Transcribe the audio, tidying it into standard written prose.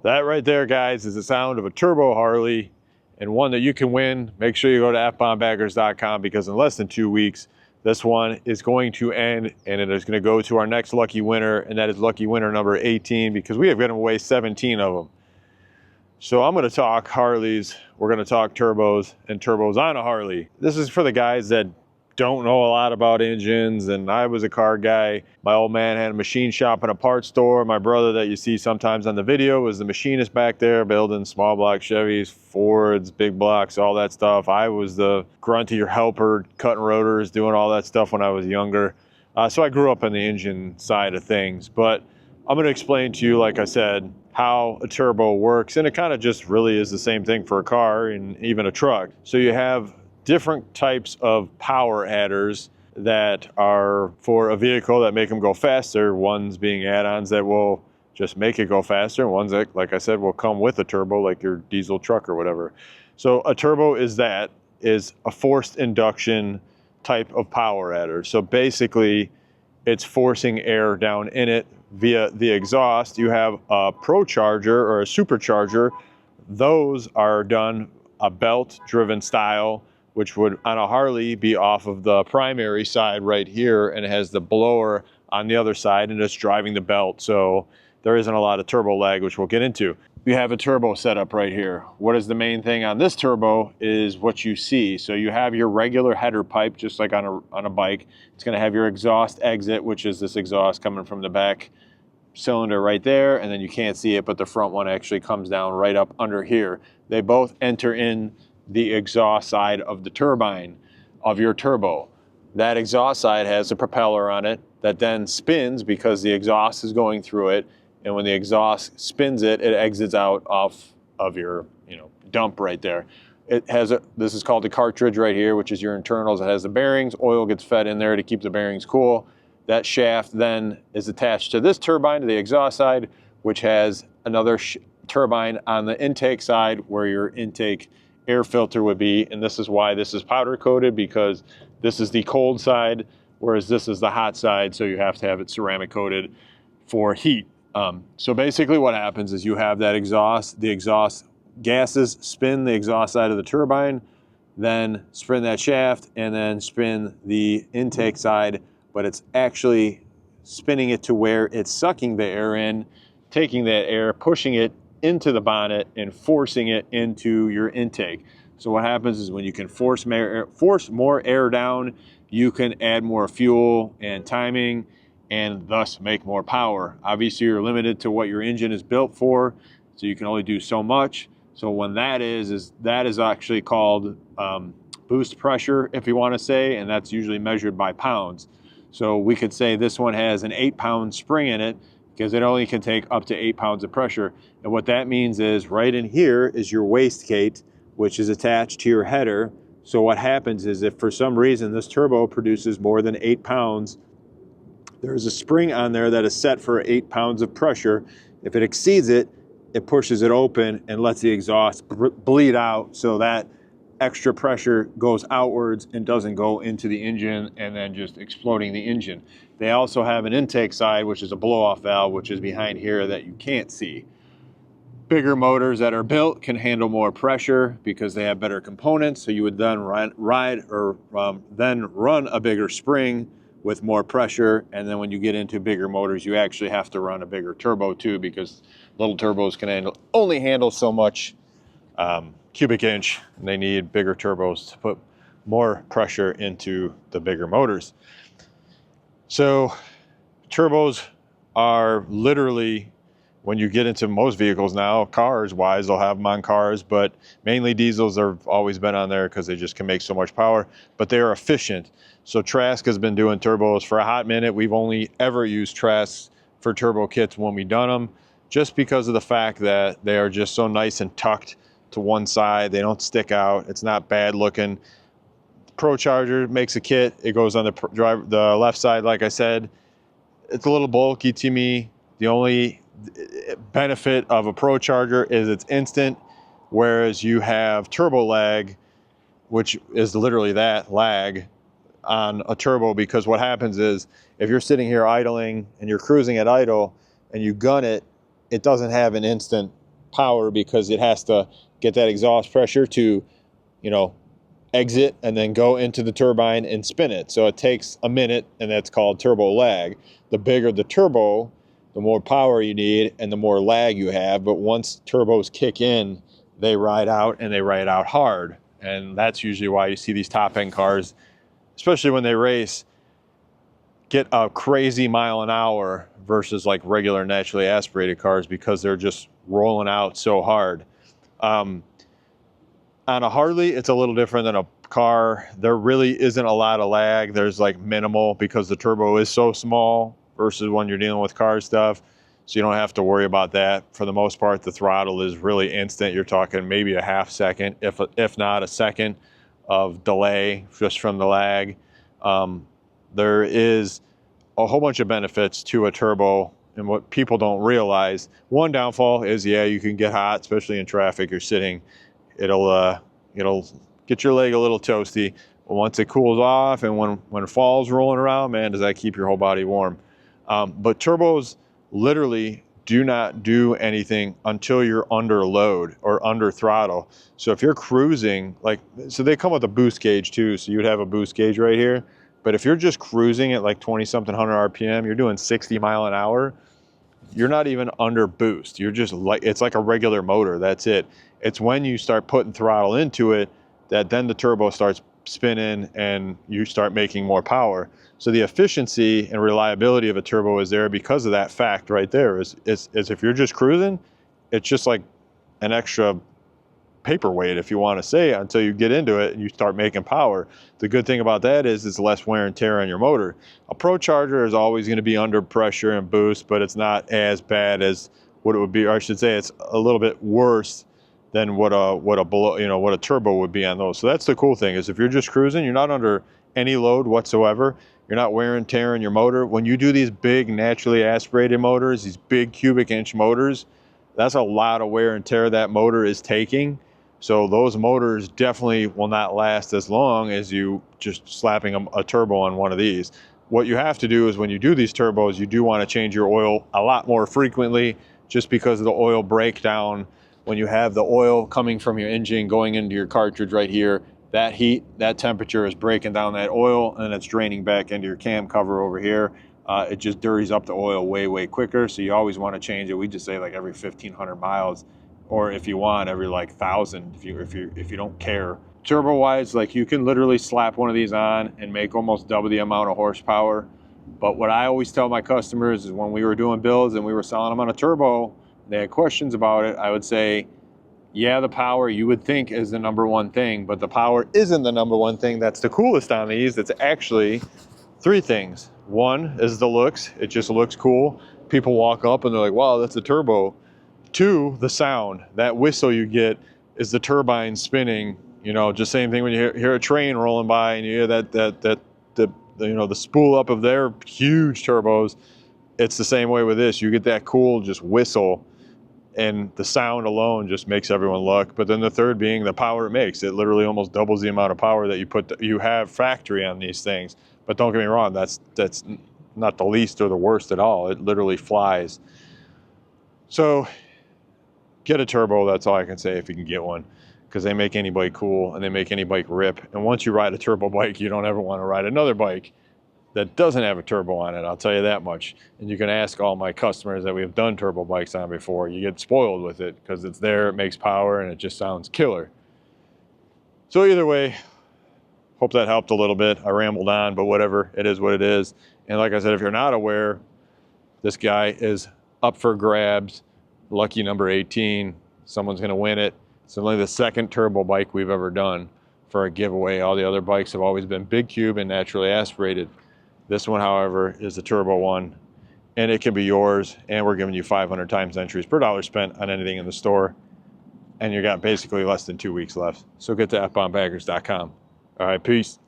That right there, guys, is the sound of a turbo Harley, and one that you can win. Make sure you go to fbombbaggers.com, because in less than 2 weeks, this one is going to end, and it is going to go to our next lucky winner, and that is lucky winner number 18, because we have given away 17 of them. So I'm going to talk Harleys, we're going to talk turbos, and turbos on a Harley. This is for the guys that don't know a lot about engines, and I was a car guy. My old man had a machine shop and a parts store. My brother that you see sometimes on the video was the machinist back there, building small block Chevys, Fords, big blocks, all that stuff. I was the grunty helper, cutting rotors, doing all that stuff when I was younger. So I grew up on the engine side of things, but I'm going to explain to you, like I said, how a turbo works, and it kind of just really is the same thing for a car and even a truck. So you have different types of power adders that are for a vehicle that make them go faster, ones being add-ons that will just make it go faster, and ones that, like I said, will come with a turbo, like your diesel truck or whatever. So a turbo is a forced induction type of power adder. So basically it's forcing air down in it via the exhaust. You have a procharger or a supercharger. Those are done a belt driven style, which would on a Harley be off of the primary side right here, and it has the blower on the other side, and it's driving the belt. So there isn't a lot of turbo lag, which we'll get into. You have a turbo setup right here. What is the main thing on this turbo is what you see. So you have your regular header pipe, just like on a bike. It's gonna have your exhaust exit, which is this exhaust coming from the back cylinder right there, and then you can't see it, but the front one actually comes down right up under here. They both enter in the exhaust side of the turbine of your turbo. That exhaust side has a propeller on it that then spins because the exhaust is going through it, and when the exhaust spins it, it exits out off of your dump right there. It has this is called the cartridge right here, which is your internals. It has the bearings. Oil gets fed in there to keep the bearings cool. That shaft then is attached to this turbine, to the exhaust side, which has another turbine on the intake side where your intake air filter would be. And this is why this is powder coated, because this is the cold side, whereas this is the hot side. So you have to have it ceramic coated for heat. So basically what happens is you have that exhaust, the exhaust gases spin the exhaust side of the turbine, then spin that shaft, and then spin the intake side, but it's actually spinning it to where it's sucking the air in, taking that air, pushing it into the bonnet, and forcing it into your intake. So what happens is when you can force more air down, you can add more fuel and timing, and thus make more power. Obviously, you're limited to what your engine is built for, so you can only do so much. So when that is actually called boost pressure, if you want to say, and that's usually measured by pounds. So we could say this one has an 8-pound spring in it, because it only can take up to 8 pounds of pressure. And what that means is right in here is your wastegate, which is attached to your header. So what happens is if for some reason this turbo produces more than 8 pounds, there's a spring on there that is set for 8 pounds of pressure. If it exceeds it, it pushes it open and lets the exhaust bleed out, so that extra pressure goes outwards and doesn't go into the engine and then just exploding the engine. They also have an intake side, which is a blow-off valve, which is behind here that you can't see. Bigger motors that are built can handle more pressure because they have better components, so you would then run a bigger spring with more pressure, and then when you get into bigger motors, you actually have to run a bigger turbo too, because little turbos can only handle so much cubic inch, and they need bigger turbos to put more pressure into the bigger motors. So turbos are literally, when you get into most vehicles now, cars wise, they'll have them on cars, but mainly diesels have always been on there because they just can make so much power, but they are efficient. So Trask has been doing turbos for a hot minute. We've only ever used Trask for turbo kits when we've done them, just because of the fact that they are just so nice and tucked to one side. They don't stick out. It's not bad looking. Procharger makes a kit. It goes on the left side, like I said. It's a little bulky to me. The only benefit of a Procharger is it's instant, whereas you have turbo lag, which is literally that lag on a turbo, because what happens is if you're sitting here idling and you're cruising at idle and you gun it, it doesn't have an instant power because it has to get that exhaust pressure to, you know, exit and then go into the turbine and spin it. So it takes a minute, and that's called turbo lag. The bigger the turbo, the more power you need and the more lag you have. But once turbos kick in, they ride out, and they ride out hard. And that's usually why you see these top end cars, especially when they race, get a crazy mile an hour versus like regular naturally aspirated cars, because they're just rolling out so hard. On a Harley, it's a little different than a car. There really isn't a lot of lag. There's like minimal, because the turbo is so small versus when you're dealing with car stuff. So you don't have to worry about that. For the most part, the throttle is really instant. You're talking maybe a half second, if not a second of delay just from the lag. There is a whole bunch of benefits to a turbo, and what people don't realize, one downfall is, yeah, you can get hot, especially in traffic. You're sitting, it'll get your leg a little toasty. But once it cools off, and when fall's rolling around, man, does that keep your whole body warm. But turbos literally do not do anything until you're under load or under throttle. So if you're cruising, so they come with a boost gauge too. So you'd have a boost gauge right here. But if you're just cruising at like 20-something hundred RPM, you're doing 60 mile an hour, you're not even under boost. You're just like, it's like a regular motor. That's it. It's when you start putting throttle into it that then the turbo starts spinning and you start making more power. So the efficiency and reliability of a turbo is there because of that fact right there. Is if you're just cruising, it's just like an extra paperweight, if you want to say, until you get into it and you start making power. The good thing about that is it's less wear and tear on your motor. A Pro Charger is always going to be under pressure and boost, but it's not as bad as what it would be, or I should say it's a little bit worse than what a turbo would be on those. So that's the cool thing, is if you're just cruising, you're not under any load whatsoever. You're not wear and tear in your motor. When you do these big naturally aspirated motors, these big cubic inch motors, that's a lot of wear and tear that motor is taking. So those motors definitely will not last as long as you just slapping a turbo on one of these. What you have to do is, when you do these turbos, you do want to change your oil a lot more frequently, just because of the oil breakdown. When you have the oil coming from your engine going into your cartridge right here, that heat, that temperature is breaking down that oil, and it's draining back into your cam cover over here. It just dirties up the oil way, way quicker. So you always want to change it. We just say like every 1,500 miles, or if you want, every like 1,000 if you don't care. Turbo wise, like, you can literally slap one of these on and make almost double the amount of horsepower. But what I always tell my customers is, when we were doing builds and we were selling them on a turbo, they had questions about it, I would say, yeah, the power you would think is the number one thing, but the power isn't the number one thing that's the coolest on these. It's actually three things. One is the looks. It just looks cool. People walk up and they're like, wow, that's a turbo. Two, the sound. That whistle you get is the turbine spinning. You know, just same thing when you hear a train rolling by and you hear the spool up of their huge turbos. It's the same way with this. You get that cool just whistle, and the sound alone just makes everyone look. But then the third being the power it makes. It literally almost doubles the amount of power that you have factory on these things. But don't get me wrong, that's not the least or the worst at all. It literally flies. So get a turbo, that's all I can say, if you can get one, because they make any bike cool and they make any bike rip. And once you ride a turbo bike, you don't ever want to ride another bike that doesn't have a turbo on it, I'll tell you that much. And you can ask all my customers that we've done turbo bikes on before. You get spoiled with it because it's there, it makes power, and it just sounds killer. So either way, hope that helped a little bit. I rambled on, but whatever, it is what it is. And like I said, if you're not aware, this guy is up for grabs. Lucky number 18. Someone's going to win it. It's only the second turbo bike we've ever done for a giveaway. All the other bikes have always been big cube and naturally aspirated. This one, however, is the turbo one, and it can be yours. And we're giving you 500 times entries per dollar spent on anything in the store. And you got basically less than 2 weeks left. So get to fbombbaggers.com. All right, peace.